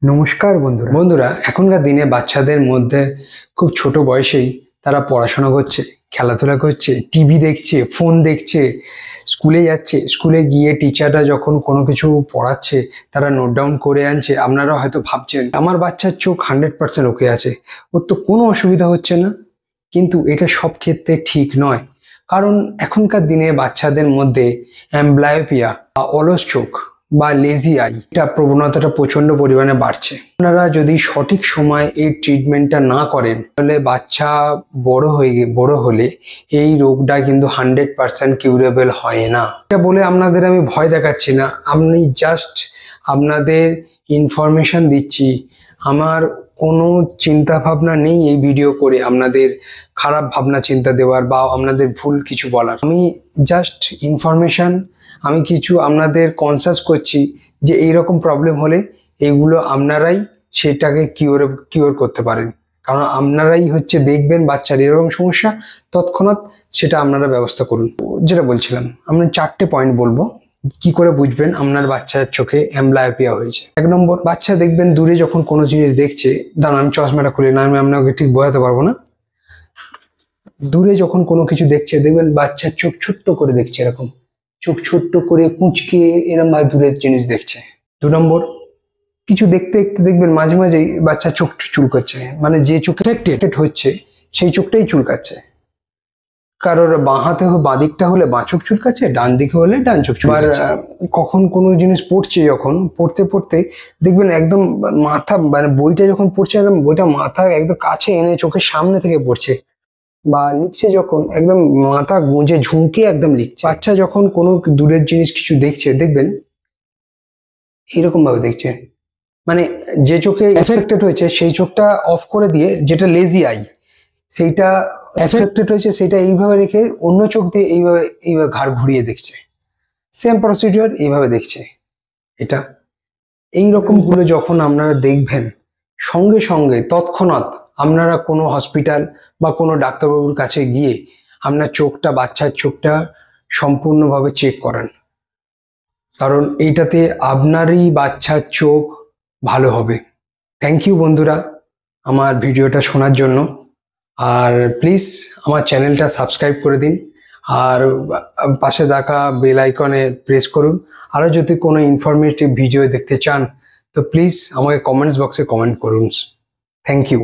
নমস্কার বন্ধুরা এখনকার দিনে বাচ্চাদের মধ্যে খুব ছোট বয়সেই তারা পড়াশোনা করছে, খেলাধুলা করছে, টিভি দেখছে, ফোন দেখছে, স্কুলে যাচ্ছে। স্কুলে গিয়ে টিচাররা যখন কোনো কিছু পড়াচ্ছে তারা নোট ডাউন করে আনছে। আপনারা হয়তো ভাবছেন আমার বাচ্চার চোখ 100% ওকে আছে, ওর তো কোনো অসুবিধা হচ্ছে না। কিন্তু এটা সব ক্ষেত্রে ঠিক নয়, কারণ এখনকার দিনে বাচ্চাদের মধ্যে অ্যাম্বলায়োপিয়া বা অলস চোখ বা লেজি আই এটা প্রবণতাটা প্রচন্ড পরিমাণে বাড়ছে। আপনারা যদি সঠিক সময় এই ট্রিটমেন্টটা না করেন তাহলে বাচ্চা বড় হলে এই রোগটা কিন্তু 100% কিউরেবল হয় না। এটা বলে আপনাদের আমি ভয় দেখাচ্ছি না, আমি জাস্ট আপনাদের ইনফরমেশন দিচ্ছি। আমার কোনো চিন্তা ভাবনা নেই এই ভিডিও করে আপনাদের খারাপ ভাবনা চিন্তা দেওয়ার বা আপনাদের ভুল কিছু বলার। আমি জাস্ট ইনফরমেশন, আমি কিছু আপনাদের কনসাস করছি যে এইরকম প্রবলেম হলে এইগুলো আপনারাই সেটাকে কিওর করতে পারেন। কারণ আপনারাই দেখবেন বাচ্চার এরকম সমস্যা, তৎক্ষণাৎ সেটা আপনারা ব্যবস্থা করুন। যেটা বলছিলাম, আমি 4টে পয়েন্ট বলবো কি করে বুঝবেন আপনার বাচ্চার চোখে অ্যাম্বলায়োপিয়া হয়েছে। 1 নম্বর, বাচ্চা দেখবেন দূরে যখন কোনো জিনিস দেখছে, দাঁড়ান আমি চশমাটা খুলে না, আমি আপনাকে ঠিক বোঝাতে পারবো না। দূরে যখন কোনো কিছু দেখছে দেখবেন বাচ্চার চোখ ছোট্ট করে দেখছে, এরকম চোখ ছোট্ট করে কুঁচকে এরম ভাবে দূরের জিনিস দেখছে। 2 নম্বর, কিছু দেখতে দেখতে দেখবেন মাঝে মাঝেই বাচ্চা চোখ চুলকাচ্ছে, মানে যে চোখ এফেক্টেড হচ্ছে সেই চোখটাই চুলকাচ্ছে। কারোর বাঁ হাতে বাঁ দিকটা হলে বাঁ চোখ চুলকাচ্ছে, ডান দিকে হলে ডান চোখ চুলকাচ্ছে। কখন কোনো জিনিস পড়ছে, যখন পড়তে পড়তে দেখবেন একদম মাথা, মানে বইটা যখন পড়ছে একদম বইটা মাথা একদম কাছে এনে চোখের সামনে থেকে পড়ছে, বা লিখছে যখন একদম মাথা গুঁজে ঝুঁকে একদম লিখছে। বাচ্চা যখন কোনো দূরের জিনিস কিছু দেখছে দেখবেন এরকম ভাবে দেখছে, মানে যে চোখে এফেক্টেড হয়েছে সেই চোখটা অফ করে দিয়ে, যেটা লেজি আই সেইটা এফেক্টেড হয়েছে সেটা এইভাবে রেখে অন্য চোখ দিয়ে এইভাবে ঘাড় ঘুরিয়ে দেখছে। সেম প্রসিডিওর এইভাবে দেখছে। এটা এইরকম গুলো যখন আপনারা দেখবেন, সঙ্গে সঙ্গে তৎক্ষণাৎ আপনারা কোনো হসপিটাল বা কোনো ডাক্তারবাবুর কাছে গিয়ে আপনার চোখটা, বাচ্চার চোখটা সম্পূর্ণভাবে চেক করান। কারণ এইটাতে আপনারই বাচ্চার চোখ ভালো হবে। থ্যাংক ইউ বন্ধুরা আমার ভিডিওটা শোনার জন্য। আর প্লিজ আমার চ্যানেলটা সাবস্ক্রাইব করে দিন, আর পাশে থাকা বেল আইকনে প্রেস করুন। আরও যদি কোনো ইনফরমেটিভ ভিডিও দেখতে চান তো প্লিজ আমাকে কমেন্টস বক্সে কমেন্ট করুন। Thank you.